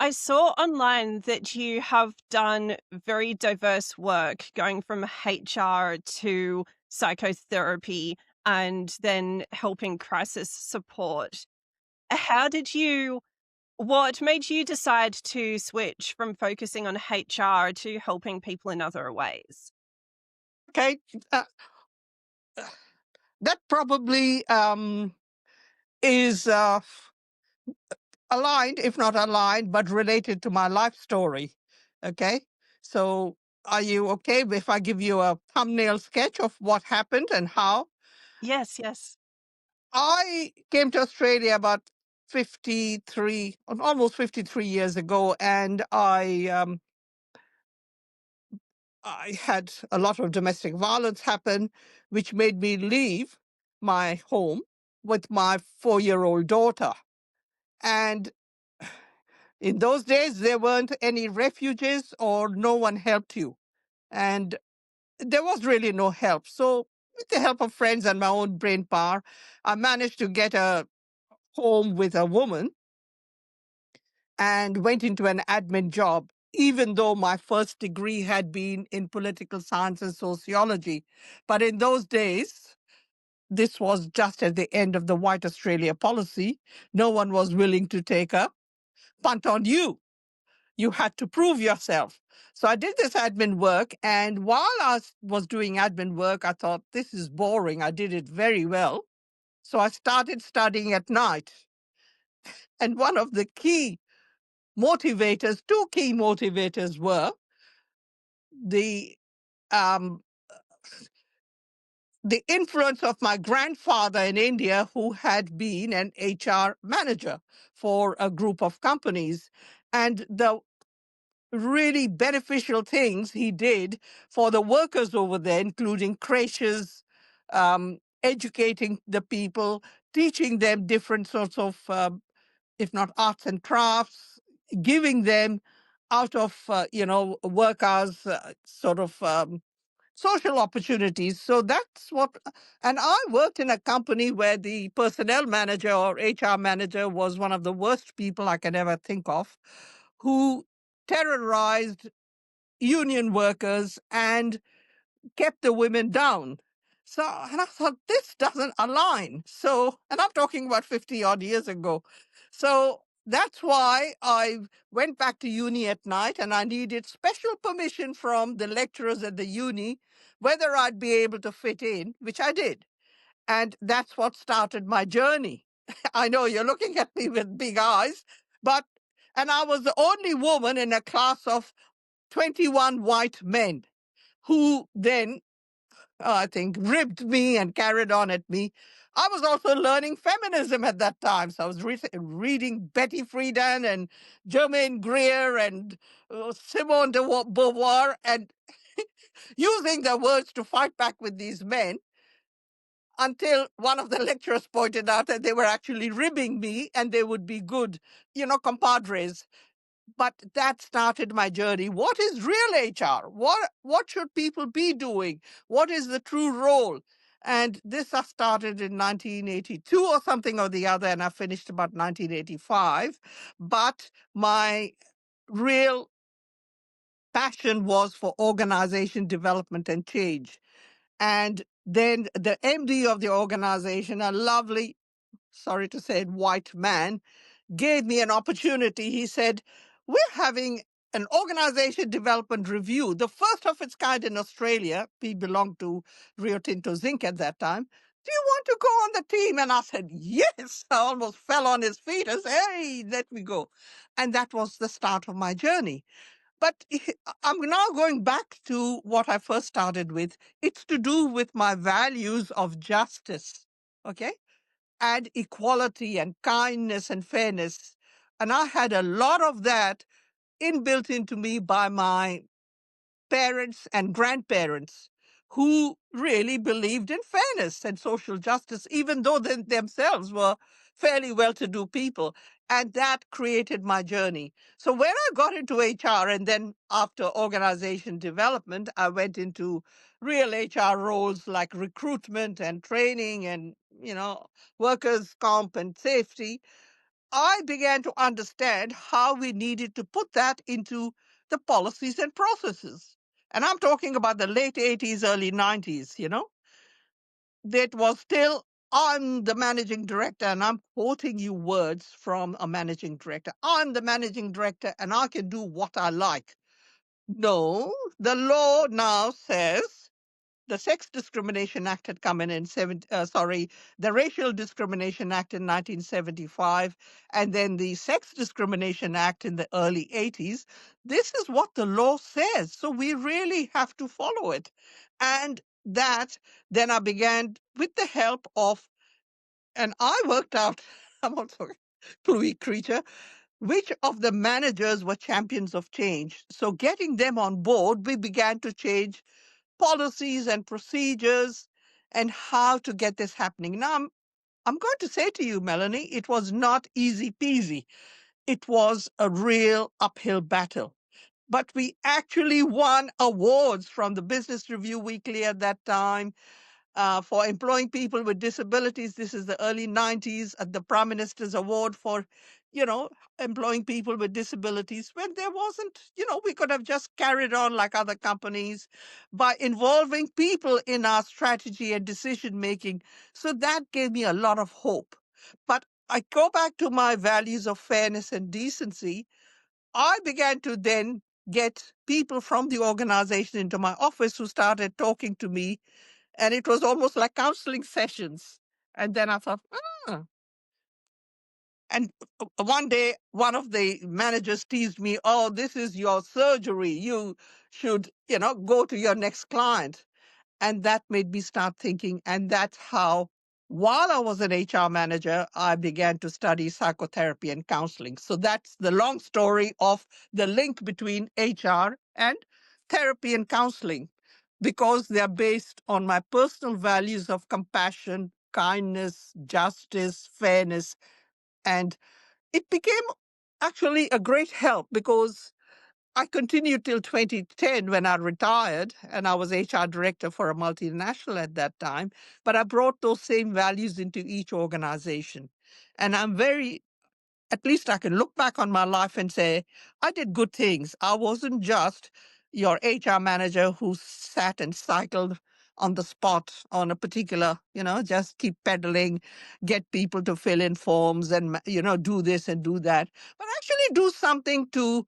I saw online that you have done very diverse work going from HR to psychotherapy and then helping crisis support. How did you what made you decide to switch from focusing on HR to helping people in other ways? Okay, uh, that probably is aligned, if not aligned, but related to my life story. Okay, so are you okay if I give you a thumbnail sketch of what happened and how? Yes, yes. I came to Australia about 53, almost 53 years ago, and I had a lot of domestic violence happen, which made me leave my home with my 4-year-old daughter. And in those days, there weren't any refuges or no one helped you. And there was really no help. So, with the help of friends and my own brain power, I managed to get a home with a woman and went into an admin job, even though my first degree had been in political science and sociology. But in those days, this was just at the end of the White Australia policy. No one was willing to take a punt on you. You had to prove yourself. So I did this admin work. And while was doing admin work, I thought, this is boring. I did it very well. So I started studying at night. And one of the key motivators, two key motivators were the um, the influence of my grandfather in India, who had been an HR manager for a group of companies, and the really beneficial things he did for the workers over there, including creches, educating the people, teaching them different sorts of, if not arts and crafts, giving them out of, work hours, sort of social opportunities. So that's what, and I worked in a company where the personnel manager or HR manager was one of the worst people I can ever think of, who terrorized union workers and kept the women down. So, and I thought, this doesn't align. So, and I'm talking about 50 odd years ago. So that's why I went back to uni at night and I needed special permission from the lecturers at the uni whether I'd be able to fit in, which I did. And that's what started my journey. I know you're looking at me with big eyes, but, and I was the only woman in a class of 21 white men who then, I think, ribbed me and carried on at me. I was also learning feminism at that time. So I was reading Betty Friedan and Germaine Greer and Simone de Beauvoir and using their words to fight back with these men until one of the lecturers pointed out that they were actually ribbing me and they would be good, compadres. But that started my journey. What is real HR? What should people be doing? What is the true role? And this I started in 1982 or something or the other, and I finished about 1985. But my real passion was for organization development and change. And then the MD of the organization, a lovely, sorry to say it, white man, gave me an opportunity. He said, we're having an organization development review, the first of its kind in Australia. We belonged to Rio Tinto Zinc at that time. Do you want to go on the team? And I said, yes. I almost fell on his feet and said, hey, let me go. And that was the start of my journey. But I'm now going back to what I first started with. It's to do with my values of justice. Okay, and equality and kindness and fairness. And I had a lot of that inbuilt into me by my parents and grandparents who really believed in fairness and social justice, even though they themselves were fairly well to do people. And that created my journey. So when I got into HR and then after organization development, I went into real HR roles like recruitment and training and, workers' comp and safety. I began to understand how we needed to put that into the policies and processes. And I'm talking about the late 80s, early 90s, that was still, I'm the managing director, and I'm quoting you words from a managing director. I'm the managing director and I can do what I like. No, the law now says the Sex Discrimination Act had come in the Racial Discrimination Act in 1975, and then the Sex Discrimination Act in the early 80s. This is what the law says. So we really have to follow it. And that, then I began with the help of, and I worked out, I'm also a cluey creature, which of the managers were champions of change. So getting them on board, we began to change policies and procedures and how to get this happening. Now, I'm going to say to you, Melanie, it was not easy peasy. It was a real uphill battle. But we actually won awards from the Business Review Weekly at that time for employing people with disabilities. This is the early 90s at the Prime Minister's Award for, you know, employing people with disabilities when there wasn't, we could have just carried on like other companies by involving people in our strategy and decision making. So that gave me a lot of hope. But I go back to my values of fairness and decency. I began to then get people from the organization into my office who started talking to me, and it was almost like counseling sessions. And then I thought, ah. And one day, one of the managers teased me, oh, this is your surgery. You should, go to your next client. And that made me start thinking. And that's how, while I was an HR manager, I began to study psychotherapy and counseling. So that's the long story of the link between HR and therapy and counseling, because they're based on my personal values of compassion, kindness, justice, fairness. And it became actually a great help because I continued till 2010 when I retired, and I was HR director for a multinational at that time. But I brought those same values into each organization. And at least I can look back on my life and say, I did good things. I wasn't just your HR manager who sat and cycled on the spot on a particular, just keep peddling, get people to fill in forms and, do this and do that, but actually do something to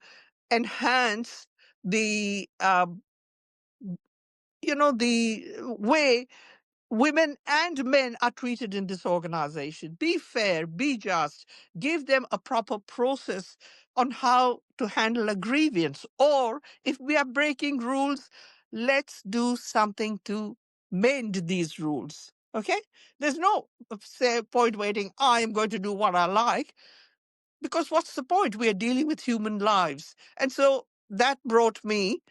enhance the the way women and men are treated in this organization. Be fair, be just, give them a proper process on how to handle a grievance. Or if we are breaking rules, let's do something to mend these rules. Okay? There's no point waiting, I am going to do what I like. Because what's the point? We are dealing with human lives. And so that brought me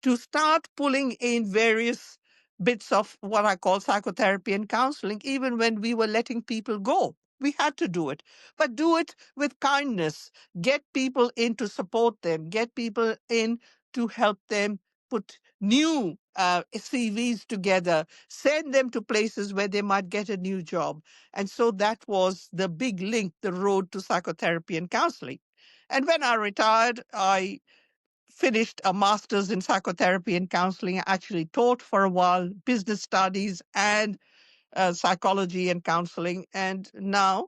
to start pulling in various bits of what I call psychotherapy and counseling, even when we were letting people go. We had to do it, but do it with kindness. Get people in to support them, get people in to help them put new CVs together, send them to places where they might get a new job. And so that was the big link, the road to psychotherapy and counseling. And when I retired, I finished a master's in psychotherapy and counseling. I actually taught for a while business studies and psychology and counseling. And now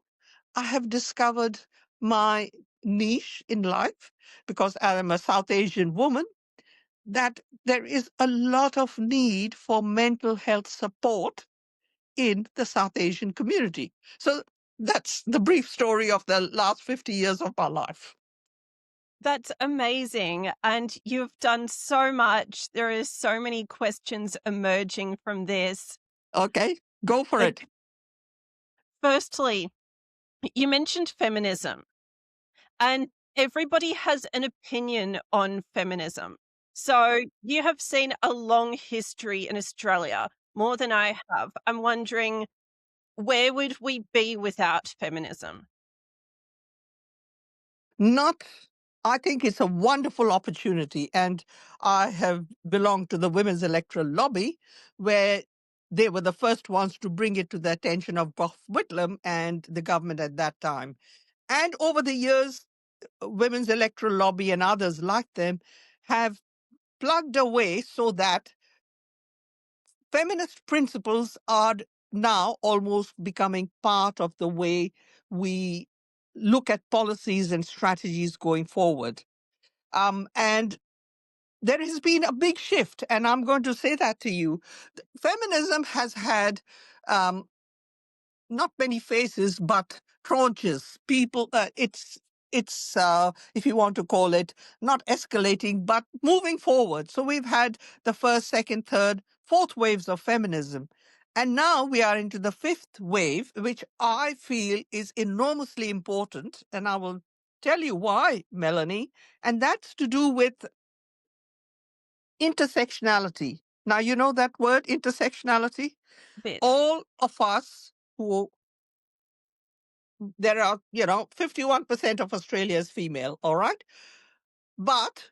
I have discovered my niche in life because I am a South Asian woman, that there is a lot of need for mental health support in the South Asian community. So that's the brief story of the last 50 years of my life. That's amazing. And you've done so much. There are so many questions emerging from this. Okay, go for it. Firstly, you mentioned feminism, and everybody has an opinion on feminism. So you have seen a long history in Australia, more than I have. I'm wondering, where would we be without feminism? Not, I think it's a wonderful opportunity. And I have belonged to the Women's Electoral Lobby, where they were the first ones to bring it to the attention of Gough Whitlam and the government at that time. And over the years, Women's Electoral Lobby and others like them have plugged away so that feminist principles are now almost becoming part of the way we look at policies and strategies going forward. And there has been a big shift, and I'm going to say that to you. Feminism has had um, not many faces, but tranches. People, it's if you want to call it, not escalating, but moving forward. So we've had the first, second, third, fourth waves of feminism. And now we are into the fifth wave, which I feel is enormously important. And I will tell you why, Melanie. And that's to do with intersectionality. Now, you know that word, intersectionality? Bit. All of us who there are, 51% of Australia is female, all right? But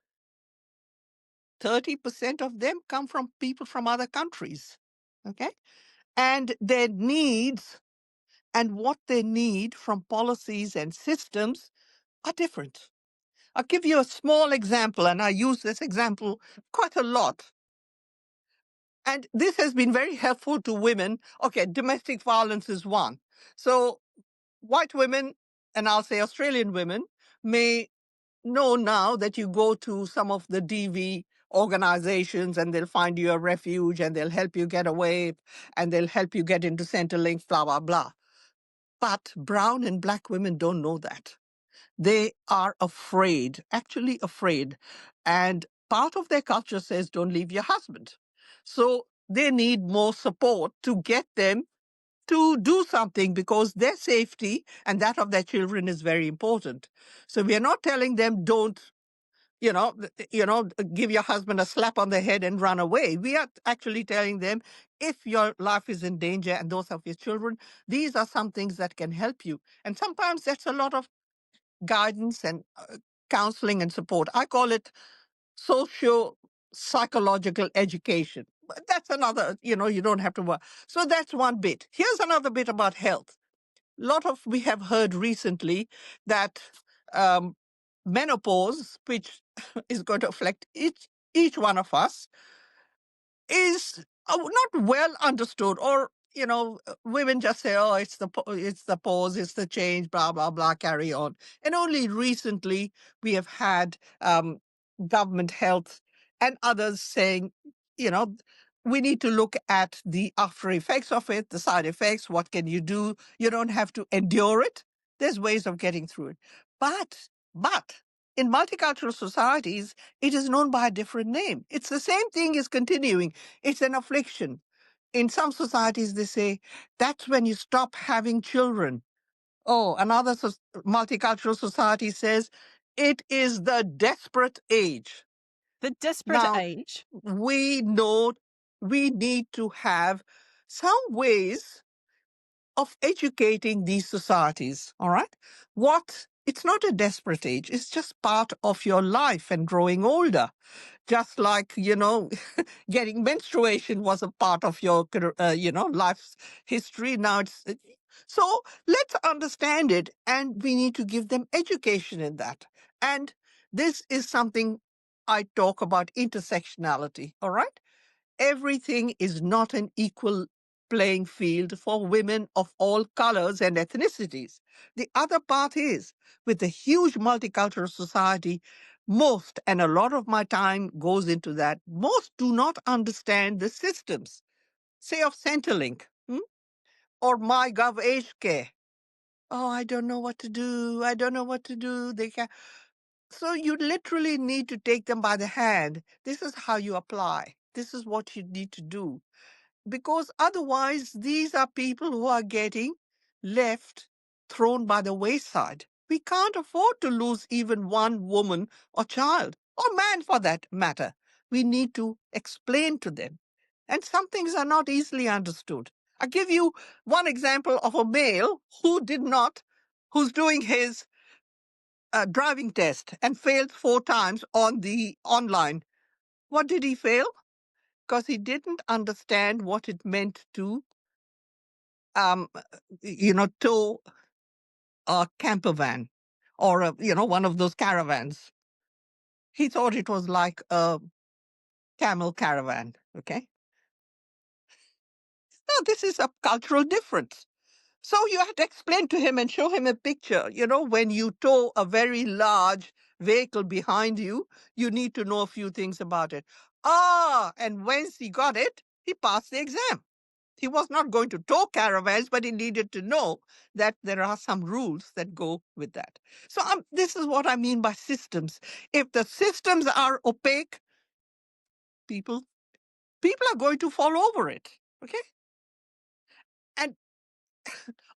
30% of them come from people from other countries, okay? And their needs and what they need from policies and systems are different. I'll give you a small example, and I use this example quite a lot. And this has been very helpful to women. Okay, domestic violence is one. So white women, and I'll say Australian women, may know now that you go to some of the DV organizations and they'll find you a refuge and they'll help you get away and they'll help you get into Centrelink, blah, blah, blah. But brown and black women don't know that. They are afraid, actually afraid. And part of their culture says, don't leave your husband. So they need more support to get them to do something because their safety and that of their children is very important. So we are not telling them don't, give your husband a slap on the head and run away. We are actually telling them if your life is in danger and those of your children, these are some things that can help you. And sometimes that's a lot of guidance and counseling and support. I call it socio psychological education. But that's another, you don't have to work. So that's one bit. Here's another bit about health. We have heard recently that um, menopause, which is going to affect each one of us, is not well understood, or women just say, oh, it's the pause, it's the change, blah blah blah, carry on. And only recently we have had government health and others saying, you know we need to look at the after effects of it, the side effects. What can you do? You don't have to endure it. There's ways of getting through it. But in multicultural societies, it is known by a different name. It's the same thing is continuing. It's an affliction. In some societies, they say that's when you stop having children. Oh, another multicultural society says it is the desperate age. The desperate Now, age. we know we need to have some ways of educating these societies, all right? It's not a desperate age, it's just part of your life and growing older. Just like, getting menstruation was a part of your, life's history. Now so let's understand it, and we need to give them education in that. And this is something I talk about intersectionality, all right? Everything is not an equal playing field for women of all colors and ethnicities. The other part is, with a huge multicultural society, most, and a lot of my time goes into that, most do not understand the systems, say of Centrelink, or MyGov Aged Care. Oh, I don't know what to do. I don't know what to do. They can. So you literally need to take them by the hand. This is how you apply. This is what you need to do, because otherwise these are people who are getting left, thrown by the wayside. We can't afford to lose even one woman or child, or man for that matter. We need to explain to them. And some things are not easily understood. I'll give you one example of a male who's doing his driving test and failed 4 times on the online. What did he fail? Because he didn't understand what it meant to, um, tow a camper van or one of those caravans. He thought it was like a camel caravan. Okay. Now, this is a cultural difference. So you have to explain to him and show him a picture. When you tow a very large vehicle behind you, you need to know a few things about it. And once he got it, he passed the exam. He was not going to tow caravans, but he needed to know that there are some rules that go with that. So this is what I mean by systems. If the systems are opaque, people people are going to fall over it. Okay, and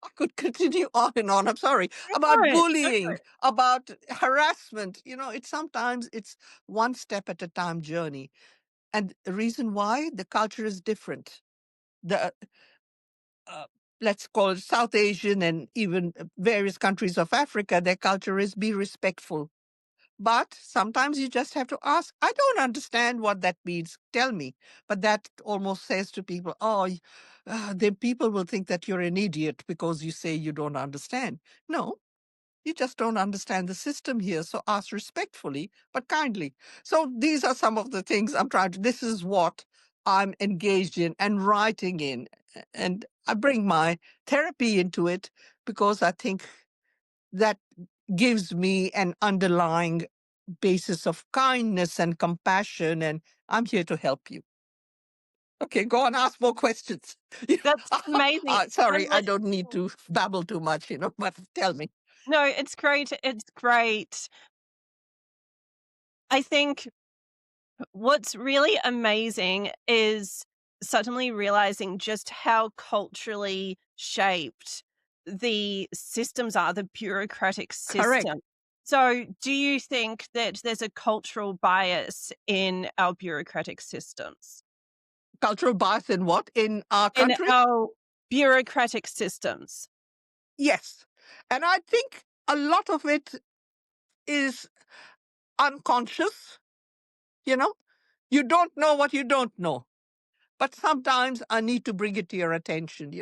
I could continue on and on. I'm sorry Go for about it. Go for bullying, it. about harassment. It's one step at a time journey, and the reason why the culture is different. The uh, let's call it South Asian and even various countries of Africa, their culture is be respectful. But sometimes you just have to ask, I don't understand what that means. Tell me. But that almost says to people, then people will think that you're an idiot because you say you don't understand. No, you just don't understand the system here. So ask respectfully, but kindly. So these are some of the things this is what I'm engaged in and writing in. And I bring my therapy into it because I think that gives me an underlying basis of kindness and compassion. And I'm here to help you. Okay, go on, ask more questions. That's amazing. Sorry, And I let don't need to babble too much, but tell me. No, it's great. It's great. I think what's really amazing is suddenly realizing just how culturally shaped the systems are, the bureaucratic Correct. system. So, do you think that there's a cultural bias in our bureaucratic systems? Cultural bias in what? In our In country? our bureaucratic systems? Yes. And I think a lot of it is unconscious. You know, you don't know what you don't know. But sometimes I need to bring it to your attention.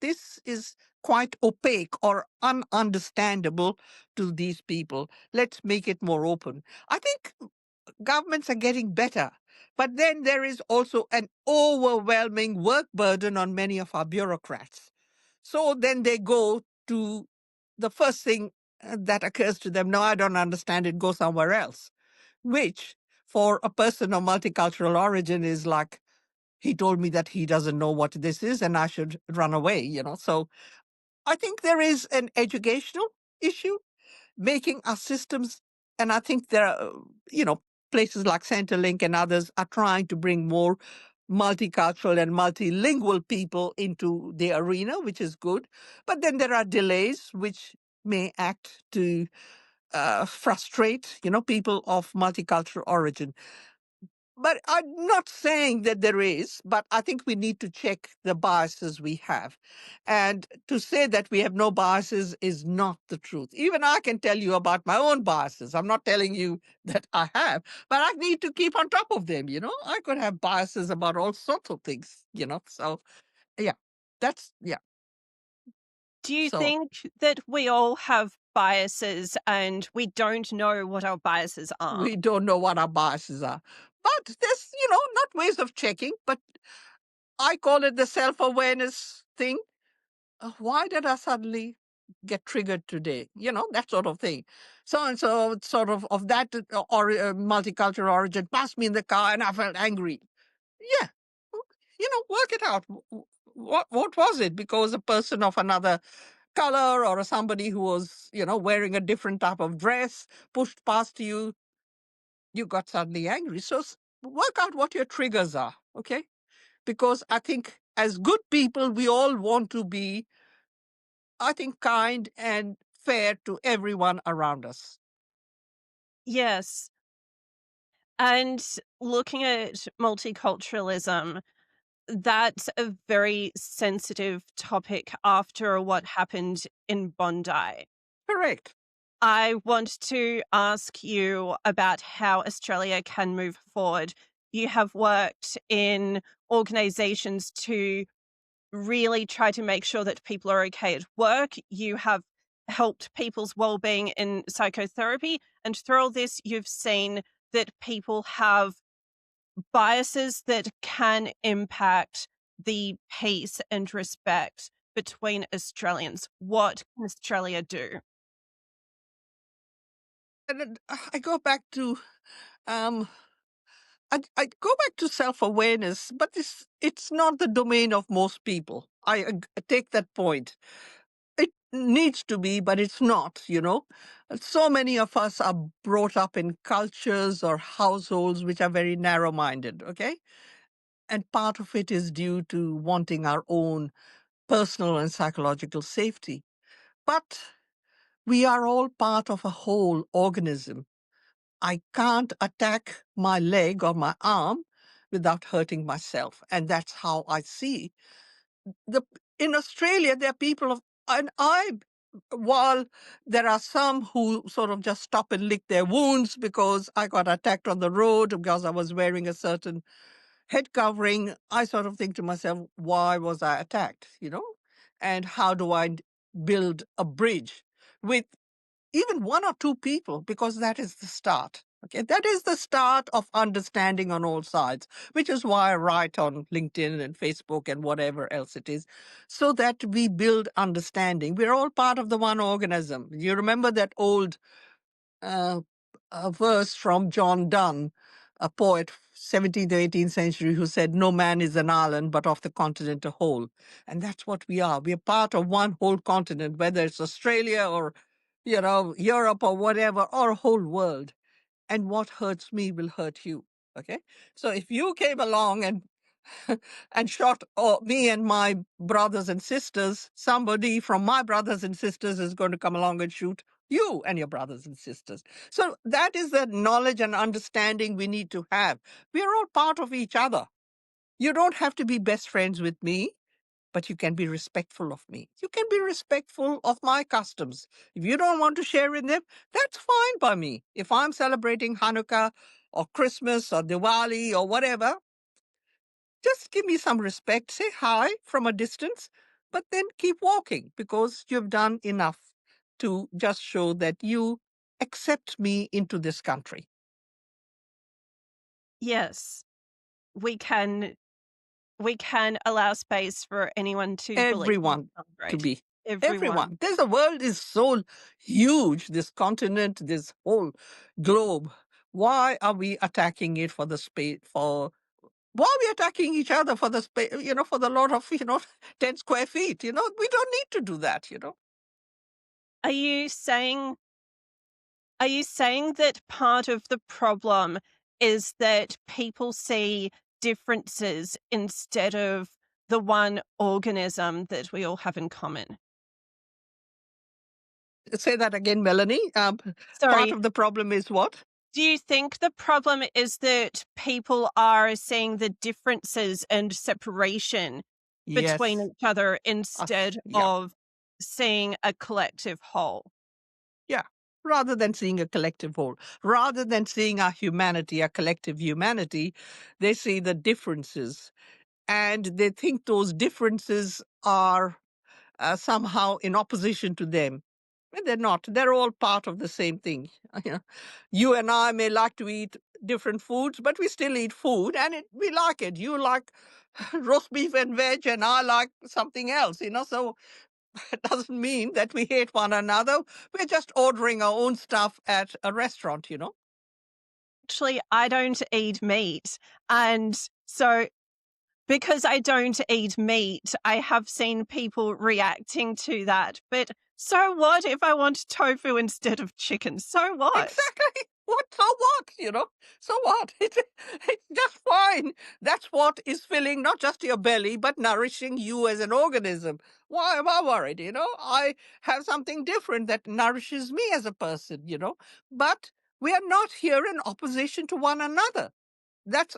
This is quite opaque or ununderstandable to these people. Let's make it more open. I think governments are getting better, but then there is also an overwhelming work burden on many of our bureaucrats. So then they go to the first thing that occurs to them. No, I don't understand it. Go somewhere else, which for a person of multicultural origin is like, he told me that he doesn't know what this is and I should run away. So I think there is an educational issue making our systems, and I think there are, places like Centrelink and others are trying to bring more multicultural and multilingual people into the arena, which is good. But then there are delays which may act to frustrate, people of multicultural origin. But I'm not saying that there is, but I think we need to check the biases we have. And to say that we have no biases is not the truth. Even I can tell you about my own biases. I'm not telling you that I have, but I need to keep on top of them. I could have biases about all sorts of things. So, yeah, yeah. Do you So think that we all have biases and we don't know what our biases are? we don't know what our biases are. But there's, not ways of checking, but I call it the self awareness thing. Why did I suddenly get triggered today? That sort of thing. So and so, sort of that or multicultural origin passed me in the car and I felt angry. Yeah, work it out. What was it? Because a person of another color or somebody who was, wearing a different type of dress pushed past you, you got suddenly angry. So work out what your triggers are, okay? Because I think as good people, we all want to be, I think, kind and fair to everyone around us. Yes. And looking at multiculturalism, that's a very sensitive topic after what happened in Bondi. Correct. I want to ask you about how Australia can move forward. You have worked in organizations to really try to make sure that people are okay at work. You have helped people's well-being in psychotherapy, and through all this, you've seen that people have biases that can impact the peace and respect between Australians. What can Australia do? And then I go back to um, I go back to self-awareness, but it's not the domain of most people. Take that point. It needs to be, but it's not, you know. So many of us are brought up in cultures or households which are very narrow-minded, okay? And part of it is due to wanting our own personal and psychological safety. But we are all part of a whole organism. I can't attack my leg or my arm without hurting myself. And that's how I see the in Australia, there are people of and I while there are some who sort of just stop and lick their wounds because I got attacked on the road because I was wearing a certain head covering, I sort of think to myself, why was I attacked? You know? And how do I build a bridge with even one or two people, because that is the start. Okay, that is the start of understanding on all sides, which is why I write on LinkedIn and Facebook and whatever else it is, so that we build understanding. We're all part of the one organism. You remember that old uh, a verse from John Donne, a poet, 17th to 18th century, who said, "No man is an island, but of the continent a whole." And that's what we are. We are part of one whole continent, whether it's Australia or, you know, Europe or whatever, or a whole world. And what hurts me will hurt you. Okay? So if you came along and and shot me and my brothers and sisters, somebody from my brothers and sisters is going to come along and shoot you and your brothers and sisters. So that is the knowledge and understanding we need to have. We are all part of each other. You don't have to be best friends with me, but you can be respectful of me. You can be respectful of my customs. If you don't want to share in them, that's fine by me. If I'm celebrating Hanukkah or Christmas or Diwali or whatever, just give me some respect, say hi from a distance, but then keep walking because you've done enough to just show that you accept me into this country. Yes, we can we can allow space for anyone to believe and Everyone to celebrate. be. Everyone. Everyone. The world is so huge, this continent, this whole globe. Why are we attacking it for the space for why are we attacking each other for the space, for the lot of, 10 square feet? We don't need to do that. Are you saying are you saying that part of the problem is that people see differences instead of the one organism that we all have in common? Say that again, Melanie. Part Sorry, of the problem is what? do you think the problem is that people are seeing the differences and separation between Yes. each other Us. instead Yeah. of seeing a collective whole? Yeah. Rather than seeing a collective whole, rather than seeing our humanity, our collective humanity, they see the differences and they think those differences are somehow in opposition to them. And they're not. They're all part of the same thing. You know, you and I may like to eat different foods, but we still eat food and we like it. You like roast beef and veg, and I like something else. So it doesn't mean that we hate one another. We're just ordering our own stuff at a restaurant. Actually, I don't eat meat. And so, because I don't eat meat, I have seen people reacting to that. But so what if I want tofu instead of chicken? So what? Exactly. What? So what? So what? It's just fine. That's what is filling not just your belly, but nourishing you as an organism. Why am I worried? I have something different that nourishes me as a person. But we are not here in opposition to one another. That's,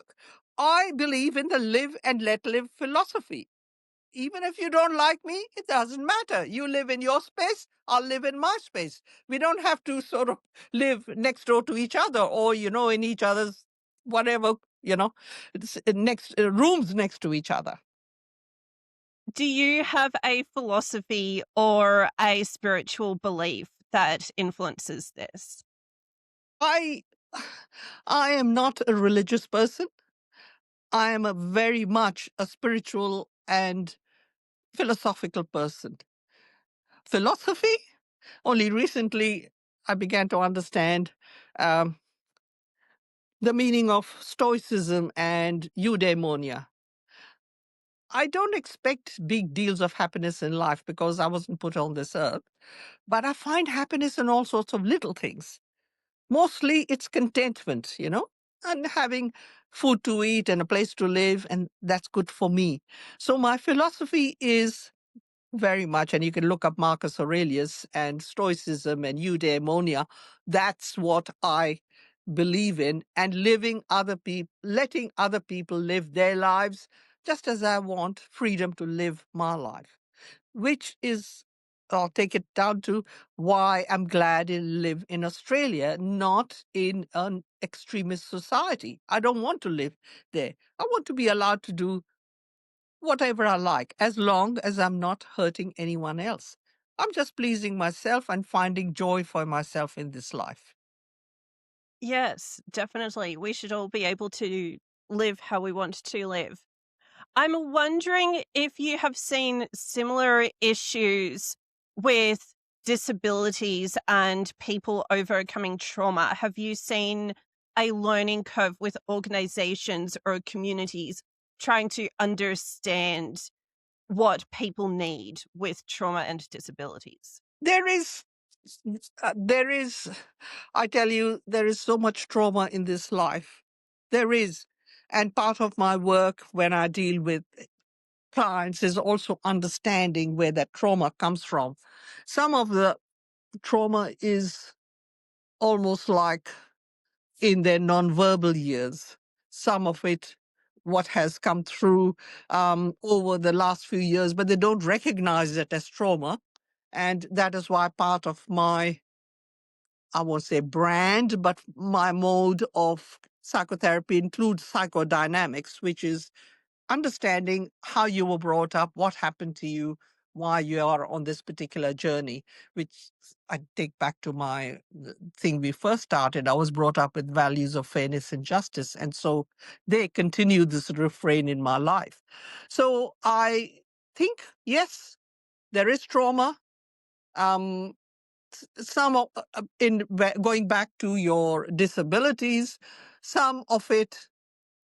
I believe in the live and let live philosophy. Even if you don't like me, it doesn't matter. You live in your space, I'll live in my space. We don't have to sort of live next door to each other or, in each other's whatever, it's next rooms next to each other. Do you have a philosophy or a spiritual belief that influences this? I I am not a religious person. I am a very much a spiritual and philosophical person. Philosophy, only recently I began to understand um, the meaning of Stoicism and eudaimonia. I don't expect big deals of happiness in life because I wasn't put on this earth, but I find happiness in all sorts of little things. Mostly it's contentment, and having food to eat and a place to live, and that's good for me. So my philosophy is very much, and you can look up Marcus Aurelius and Stoicism and eudaimonia. That's what I believe in, and living other people, letting other people live their lives just as I want freedom to live my life, which is, I'll take it down to why I'm glad to live in Australia, not in an extremist society. I don't want to live there. I want to be allowed to do whatever I like, as long as I'm not hurting anyone else. I'm just pleasing myself and finding joy for myself in this life. Yes, definitely. We should all be able to live how we want to live. I'm wondering if you have seen similar issues with disabilities and people overcoming trauma. Have you seen a learning curve with organizations or communities trying to understand what people need with trauma and disabilities? There is, there is, I tell you, there is so much trauma in this life. There is. And part of my work when I deal with clients is also understanding where that trauma comes from. Some of the trauma is almost like in their nonverbal years. Some of it, what has come through over the last few years, but they don't recognize it as trauma. And that is why part of my, I won't say brand, but my mode of psychotherapy includes psychodynamics, which is understanding how you were brought up, what happened to you, why you are on this particular journey, which I take back to my thing we first started. I was brought up with values of fairness and justice. And so they continue this refrain in my life. So I think, yes, there is trauma. Um, some of, going back to your disabilities, some of it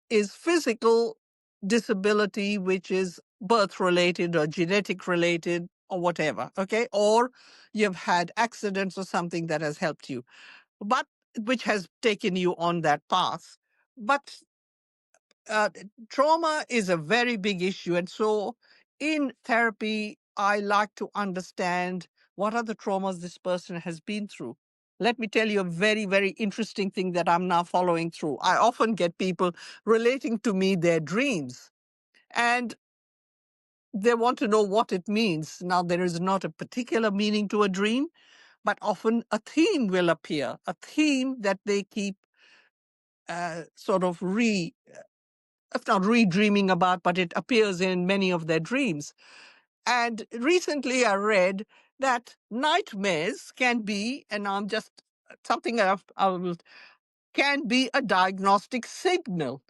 is physical disability, which is birth related or genetic related or whatever, okay? Or you've had accidents or something that has helped you, but which has taken you on that path. But uh, trauma is a very big issue. And so in therapy, I like to understand what are the traumas this person has been through. Let me tell you a very, very interesting thing that I'm now following through. I often get people relating to me their dreams, and they want to know what it means. Now, there is not a particular meaning to a dream, but often a theme will appear, a theme that they keep sort of if not redreaming about, but it appears in many of their dreams. And recently I read that nightmares can be, and I'm just something I will, can be a diagnostic signal.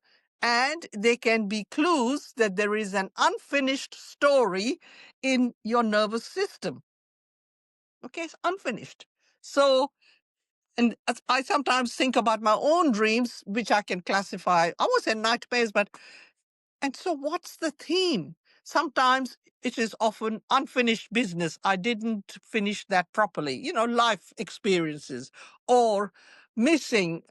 And they can be clues that there is an unfinished story in your nervous system. Okay, it's unfinished. So, and I sometimes think about my own dreams, which I can classify, I won't say nightmares, but and so, what's the theme? Sometimes it is often unfinished business. I didn't finish that properly, life experiences, or missing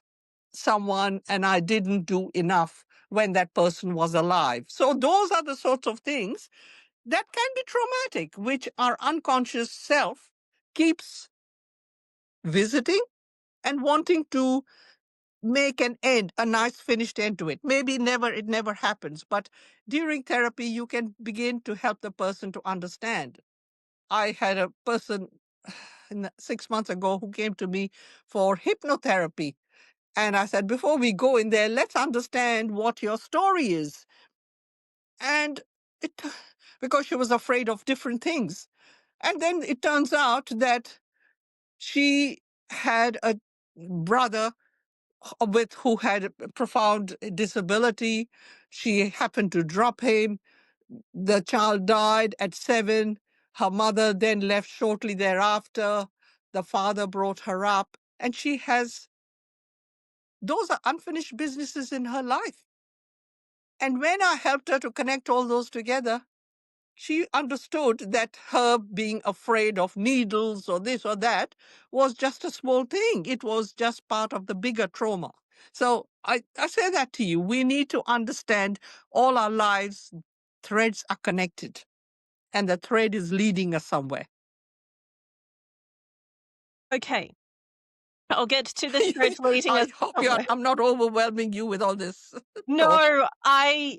someone and I didn't do enough when that person was alive. So, those are the sorts of things that can be traumatic, which our unconscious self keeps visiting and wanting to make an end, a nice finished end to it. Maybe it never happens, but during therapy, you can begin to help the person to understand. I had a person 6 months ago who came to me for hypnotherapy. And I said, before we go in there, let's understand what your story is. And it, because she was afraid of different things. And then it turns out that she had a brother with who had a profound disability. She happened to drop him. The child died at 7. Her mother then left shortly thereafter. The father brought her up, and she has those are unfinished businesses in her life. And when I helped her to connect all those together, she understood that her being afraid of needles or this or that was just a small thing. It was just part of the bigger trauma. So I say that to you. We need to understand all our lives, threads are connected, and the thread is leading us somewhere. Okay. I'll get to the thread leading us I hope somewhere. I'm not overwhelming you with all this thought. No,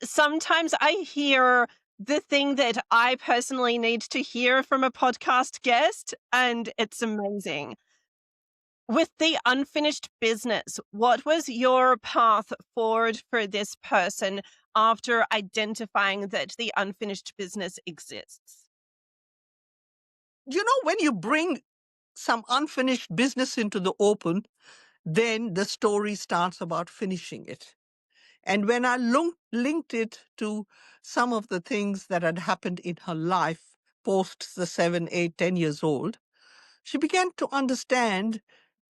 sometimes I hear the thing that I personally need to hear from a podcast guest, and it's amazing. With the unfinished business, what was your path forward for this person after identifying that the unfinished business exists? You know, when you bring some unfinished business into the open, then the story starts about finishing it. And when I linked it to some of the things that had happened in her life post the 7, 8, 10 years old, she began to understand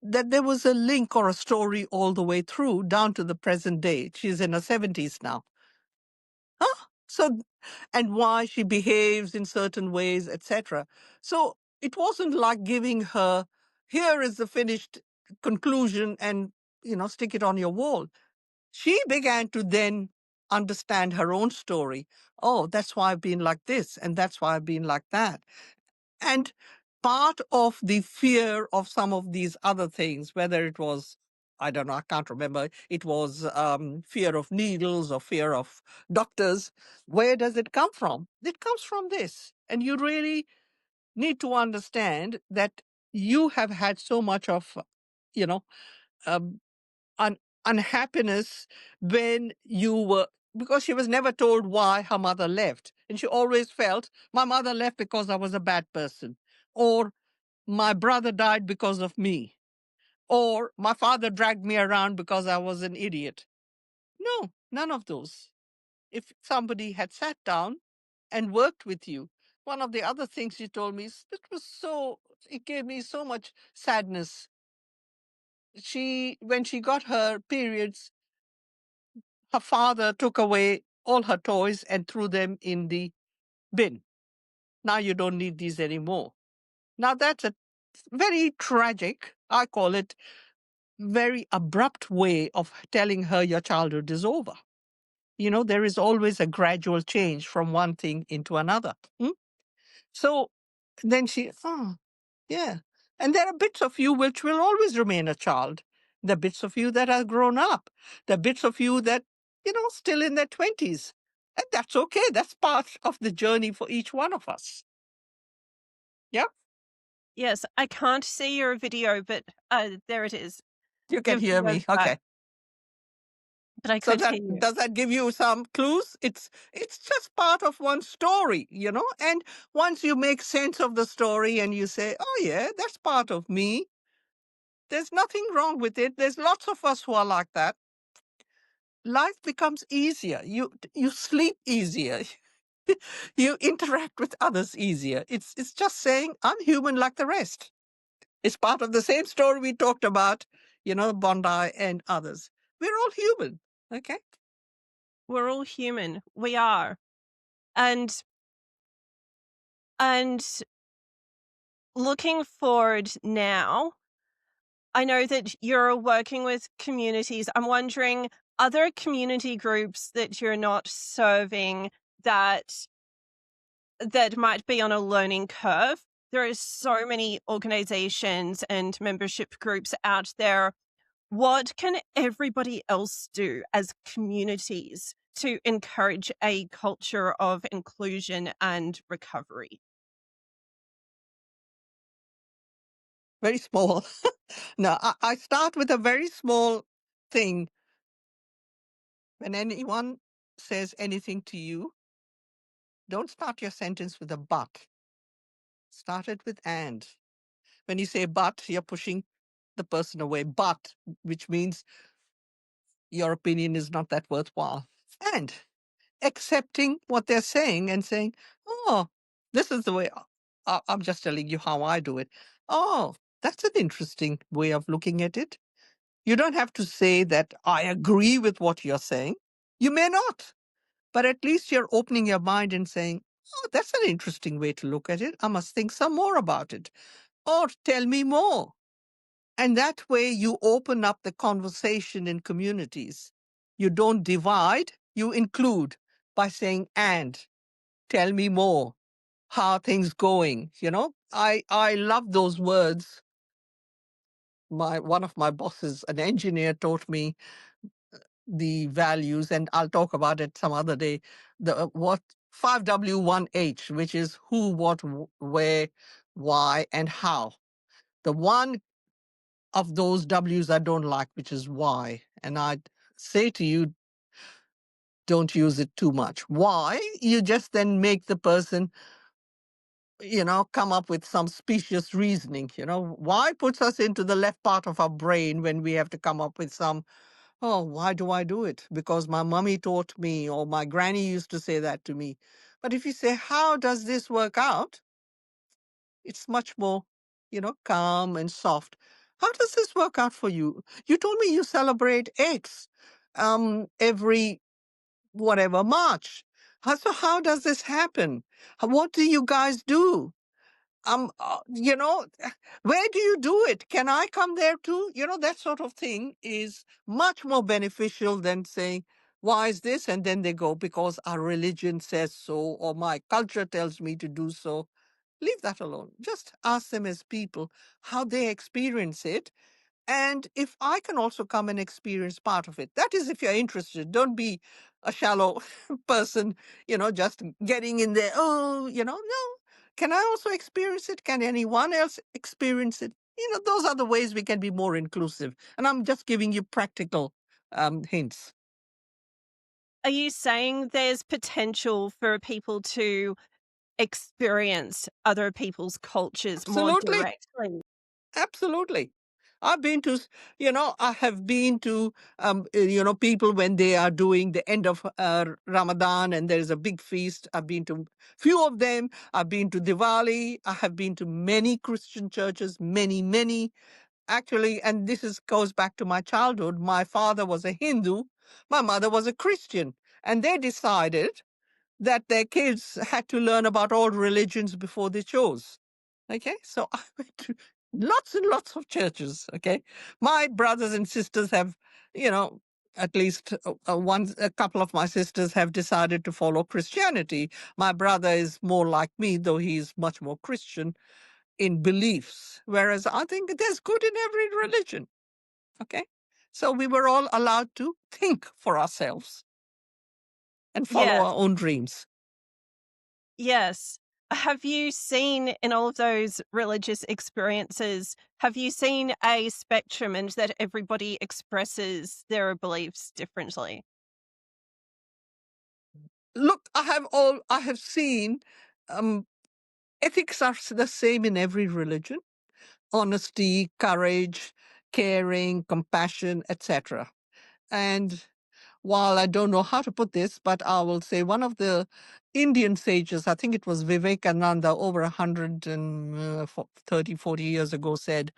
that there was a link or a story all the way through down to the present day. She's in her 70s now. Huh? So, and why she behaves in certain ways, etc. So it wasn't like giving her, here is the finished conclusion and, stick it on your wall. She began to then understand her own story. Oh, that's why I've been like this, and that's why I've been like that. And part of the fear of some of these other things, whether it was, I don't know, I can't remember, it was fear of needles or fear of doctors, where does it come from? It comes from this. And you really need to understand that you have had so much of, you know, um, un- unhappiness when you were, because she was never told why her mother left. And she always felt, my mother left because I was a bad person, or my brother died because of me, or my father dragged me around because I was an idiot. No, none of those. If somebody had sat down and worked with you, one of the other things she told me, it gave me so much sadness. When she got her periods, her father took away all her toys and threw them in the bin. Now you don't need these anymore. Now that's a very tragic, I call it, very abrupt way of telling her your childhood is over. There is always a gradual change from one thing into another. So then yeah. And there are bits of you which will always remain a child. The bits of you that are grown up. The bits of you that, still in their 20s. And that's okay. That's part of the journey for each one of us. Yeah, Yes, I can't see your video, but there it is. you can Your hear video's me. back, Okay. but I So could hear you. does that give you some clues? It's just part of one story, And once you make sense of the story and you say, "Oh yeah, that's part of me." There's nothing wrong with it. There's lots of us who are like that. Life becomes easier. You sleep easier. You interact with others easier. It's just saying, I'm human like the rest. It's part of the same story we talked about, Bondi and others. We're all human. Okay. We're all human. We are. And and looking forward now, I know that you're working with communities. I'm wondering, other community groups that you're not serving that might be on a learning curve? There are so many organizations and membership groups out there. What can everybody else do as communities to encourage a culture of inclusion and recovery? Very small. No, I start with a very small thing. When anyone says anything to you, Don't start your sentence with a but. Start it with and. When you say but, you're pushing the person away. But, which means your opinion is not that worthwhile. And accepting what they're saying and saying, oh, this is the way I'm just telling you how I do it. Oh, that's an interesting way of looking at it. You don't have to say that I agree with what you're saying. You may not, but at least you're opening your mind and saying, oh, that's an interesting way to look at it. I must think some more about it. Or tell me more. And that way you open up the conversation in communities. You don't divide, you include by saying, and tell me more. How are things going? I love those words. One of my bosses, an engineer, taught me the values, and I'll talk about it some other day. The what 5W1H, which is who, what, where, why, and how. The one of those W's I don't like, which is why. And I'd say to you, don't use it too much. Why? You just then make the person, come up with some specious reasoning. Why puts us into the left part of our brain when we have to come up with some, oh, why do I do it? Because my mummy taught me, or my granny used to say that to me. But if you say, how does this work out? It's much more, calm and soft. How does this work out for you? You told me you celebrate X every whatever March. So how does this happen? What do you guys do? Where do you do it? Can I come there too? That sort of thing is much more beneficial than saying, why is this? And then they go, because our religion says so, or my culture tells me to do so. Leave that alone. Just ask them as people how they experience it. And if I can also come and experience part of it, that is if you're interested. Don't be a shallow person, just getting in there. Oh, no. Can I also experience it? Can anyone else experience it? Those are the ways we can be more inclusive. And I'm just giving you practical hints. Are you saying there's potential for people to experience other people's cultures more Absolutely. directly? Absolutely. I've been to, I have been to, people when they are doing the end of Ramadan and there is a big feast. I've been to few of them. I've been to Diwali. I have been to many Christian churches, many, many actually. And goes back to my childhood. My father was a Hindu. My mother was a Christian. And they decided that their kids had to learn about all religions before they chose. Okay, so I went to lots and lots of churches. Okay, my brothers and sisters have, at least a couple of my sisters have decided to follow Christianity. My brother is more like me, though he's much more Christian in beliefs, whereas I think there's good in every religion. Okay, so we were all allowed to think for ourselves and follow Yes. our own dreams. Yes. Have you seen in all of those religious experiences, have you seen a spectrum and that everybody expresses their beliefs differently? Look, I have seen um, ethics are the same in every religion: honesty, courage, caring, compassion, etc. And while I don't know how to put this, but I will say one of the Indian sages, I think it was Vivekananda, over 130, 40 years ago, said,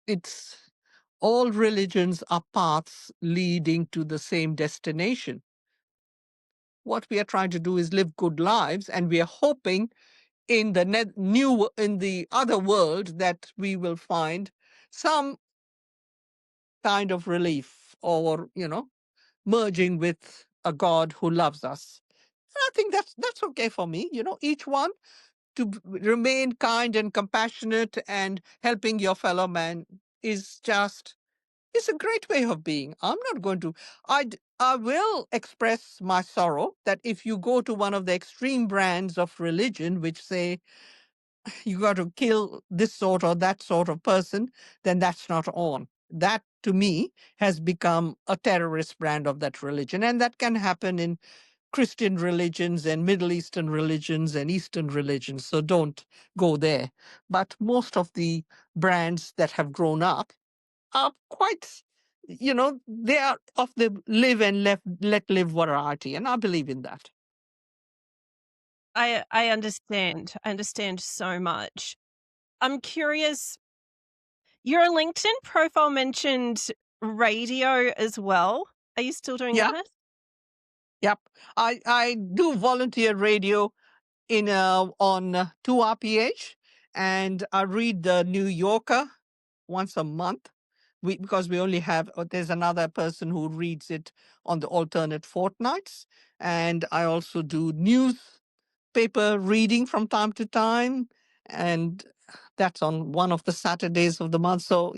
it's all religions are paths leading to the same destination. What we are trying to do is live good lives, and we are hoping in the in the other world that we will find some kind of relief, or merging with a God who loves us. And I think that's okay for me. Each one to remain kind and compassionate and helping your fellow man is just, it's a great way of being. I'm not going to, I will express my sorrow that if you go to one of the extreme brands of religion, which say you got to kill this sort or that sort of person, then that's not on. That, to me, has become a terrorist brand of that religion. And that can happen in Christian religions and Middle Eastern religions and Eastern religions, so don't go there. But most of the brands that have grown up are quite, they are of the live and let live variety, and I believe in that. I understand. I understand so much. I'm curious, your LinkedIn profile mentioned radio as well. Are you still doing Yeah, that? yep. I do volunteer radio in on 2RPH, and I read the New Yorker once a month. Because we only have there's another person who reads it on the alternate fortnights, and I also do newspaper reading from time to time, and that's on one of the Saturdays of the month. So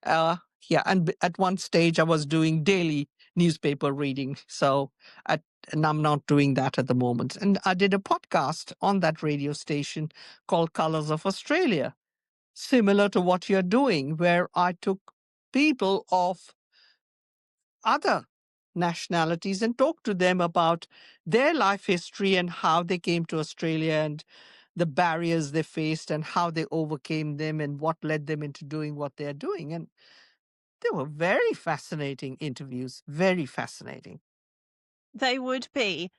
uh, yeah, and at one stage I was doing daily newspaper reading. And I'm not doing that at the moment. And I did a podcast on that radio station called Colors of Australia, similar to what you're doing, where I took people of other nationalities and talked to them about their life history and how they came to Australia and the barriers they faced and how they overcame them and what led them into doing what they're doing. And they were very fascinating interviews, very fascinating. They would be.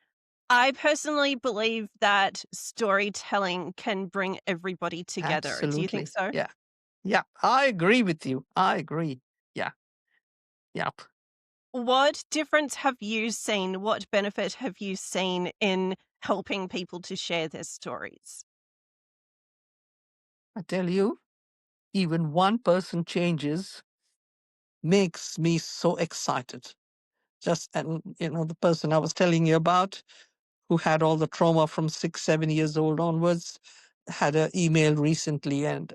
I personally believe that storytelling can bring everybody together. Do you think Absolutely. so? Yeah. Yeah. I agree with you. I agree. Yeah. Yep. What difference have you seen? What benefit have you seen in helping people to share their stories? I tell you, even one person changes makes me so excited. And the person I was telling you about, who had all the trauma from 6, 7 years old onwards, had an email recently, and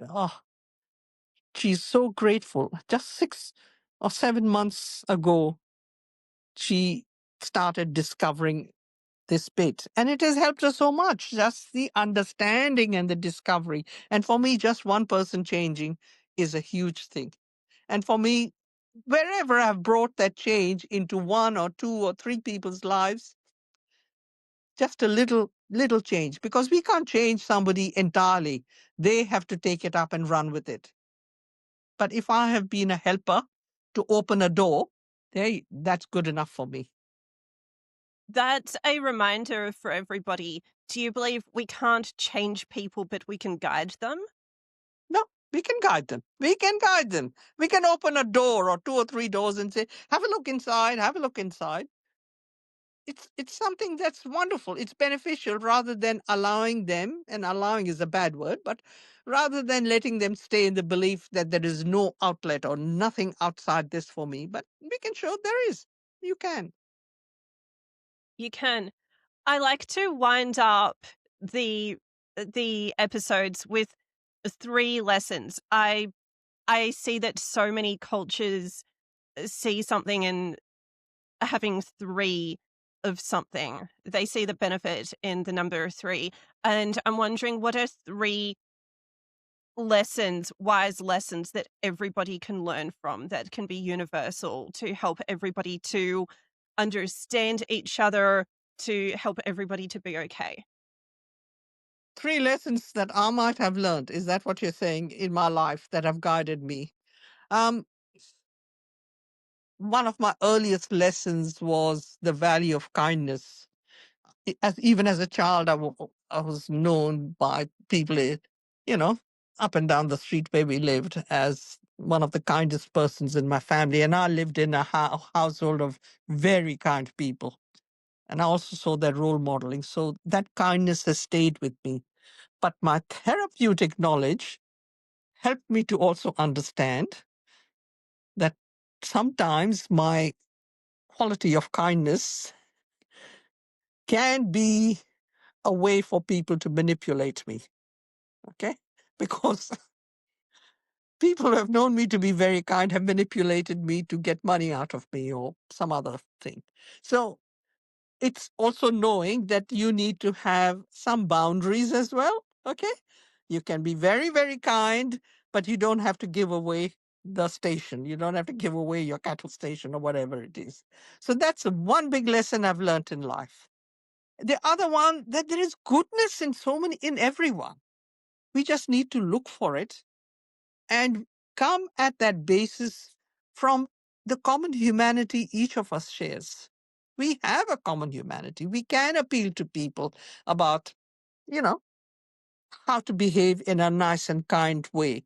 she's so grateful. Just 6 or 7 months ago, she started discovering this bit, and it has helped her so much. Just the understanding and the discovery. And for me, just one person changing is a huge thing. And for me, wherever I've brought that change into one or two or three people's lives, just a little change, because we can't change somebody entirely. They have to take it up and run with it. But if I have been a helper to open a door, that's good enough for me. That's a reminder for everybody. Do you believe we can't change people, but we can guide them? No, we can guide them. We can guide them. We can open a door or two or three doors and say, have a look inside, have a look inside. It's something that's wonderful. It's beneficial, rather than allowing them, and allowing is a bad word, but rather than letting them stay in the belief that there is no outlet or nothing outside this for me. But we can show there is. You can. You can. I like to wind up the the episodes with three lessons. I see that so many cultures see something in having three of something. They see the benefit in the number three. And I'm wondering, what are three lessons, wise lessons that everybody can learn from, that can be universal to help everybody to understand each other, to help everybody to be okay? Three lessons that I might have learned. Is that what you're saying, in my life, that have guided me? Um, One of my earliest lessons was the value of kindness. Even as a child, I was known by people, you know, up and down the street where we lived, as one of the kindest persons in my family. And I lived in a household of very kind people. And I also saw that role modeling. So that kindness has stayed with me. But my therapeutic knowledge helped me to also understand that sometimes my quality of kindness can be a way for people to manipulate me. Okay? Because people who have known me to be very kind have manipulated me to get money out of me or some other thing. So it's also knowing that you need to have some boundaries as well. Okay? You can be very, very kind, but you don't have to give away the station. You don't have to give away your cattle station or whatever it is. So that's one big lesson I've learned in life. The other one, that there is goodness in everyone. We just need to look for it and come at that basis from the common humanity each of us shares. We have a common humanity. We can appeal to people about, you know, how to behave in a nice and kind way.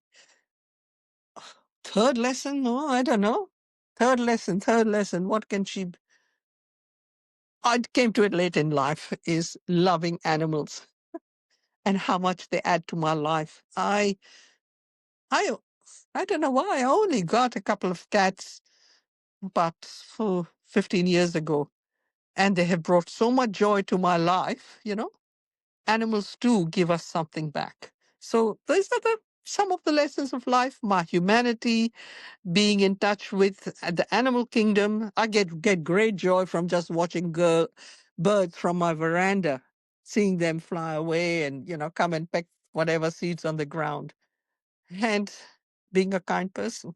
Third lesson? No, I don't know. Third lesson. What can she? I came to it late in life is loving animals and how much they add to my life. I, I don't know why. I only got a couple of cats about 15 years ago, and they have brought so much joy to my life. Animals too give us something back. So these are some of the lessons of life, my humanity, being in touch with the animal kingdom. I get great joy from just watching birds from my veranda, seeing them fly away and, come and peck whatever seeds on the ground, and being a kind person.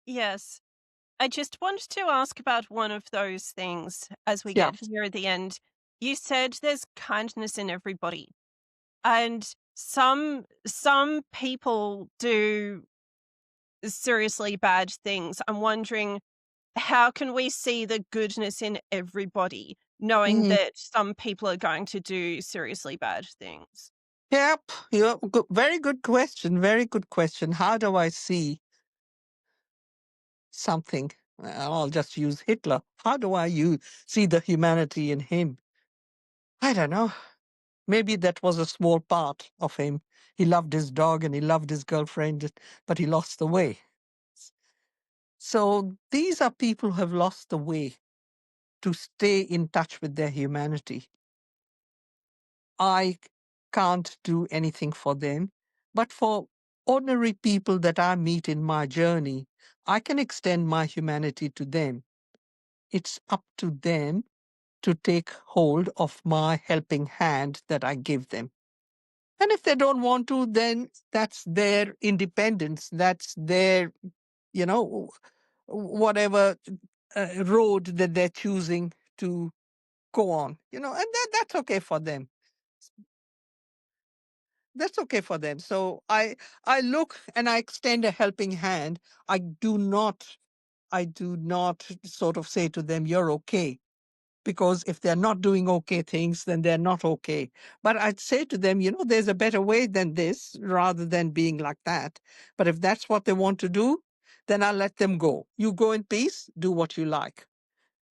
Yes. I just wanted to ask about one of those things as we Yeah. get near the end. You said there's kindness in everybody. And some people do seriously bad things. I'm wondering, how can we see the goodness in everybody, knowing Mhm. that some people are going to do seriously bad things? Yep. Very good question. Very good question. How do I see something? I'll just use Hitler. How do see the humanity in him? I don't know. Maybe that was a small part of him. He loved his dog and he loved his girlfriend, but he lost the way. So these are people who have lost the way to stay in touch with their humanity. I can't do anything for them, but for ordinary people that I meet in my journey, I can extend my humanity to them. It's up to them to take hold of my helping hand that I give them. And if they don't want to, then that's their independence. That's their, you know, whatever road that they're choosing to go on, and that's okay for them. That's okay for them. So I look and I extend a helping hand. I do not sort of say to them, "You're okay." Because if they're not doing okay things, then they're not okay. But I'd say to them, there's a better way than this rather than being like that. But if that's what they want to do, then I'll let them go. You go in peace, do what you like.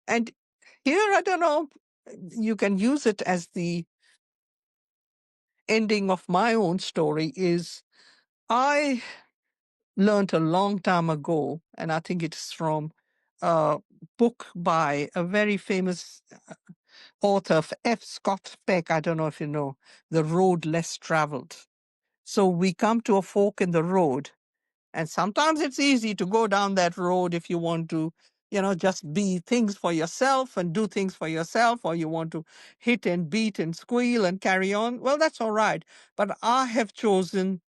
And here, I don't know, you can use it as the ending of my own story is I learned a long time ago, and I think it's from a book by a very famous author of F. Scott Peck. I don't know if you know, The Road Less Traveled. So we come to a fork in the road, and sometimes it's easy to go down that road if you want to, just be things for yourself and do things for yourself, or you want to hit and beat and squeal and carry on. Well, that's all right. But I have chosen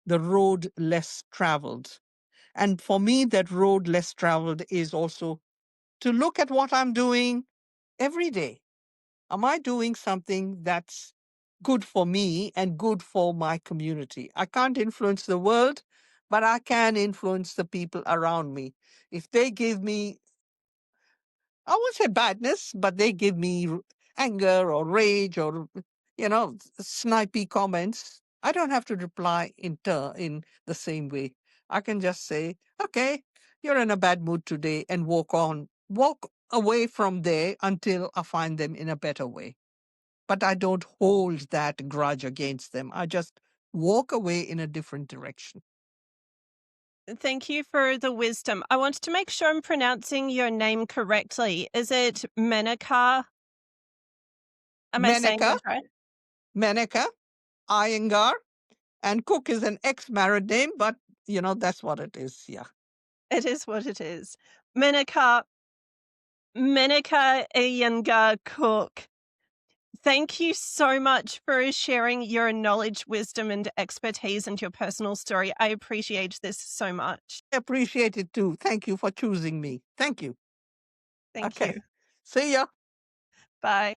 the road less traveled. And for me, that road less traveled is also to look at what I'm doing every day. Am I doing something that's good for me and good for my community? I can't influence the world, but I can influence the people around me. If they give me, I won't say badness, but they give me anger or rage or, snipey comments, I don't have to reply in the same way. I can just say, okay, you're in a bad mood today, and walk away from there until I find them in a better way. But I don't hold that grudge against them. I just walk away in a different direction. Thank you for the wisdom. I wanted to make sure I'm pronouncing your name correctly. Is it Menaka? Am I saying Menaka, that right? Menaka, Iyengar, and Cook is an ex-married name, but that's what it is. Yeah. It is what it is. Menaka Iyengar Cooke. Thank you so much for sharing your knowledge, wisdom, and expertise and your personal story. I appreciate this so much. I appreciate it too. Thank you for choosing me. Thank you. Thank Okay. you. See ya. Bye.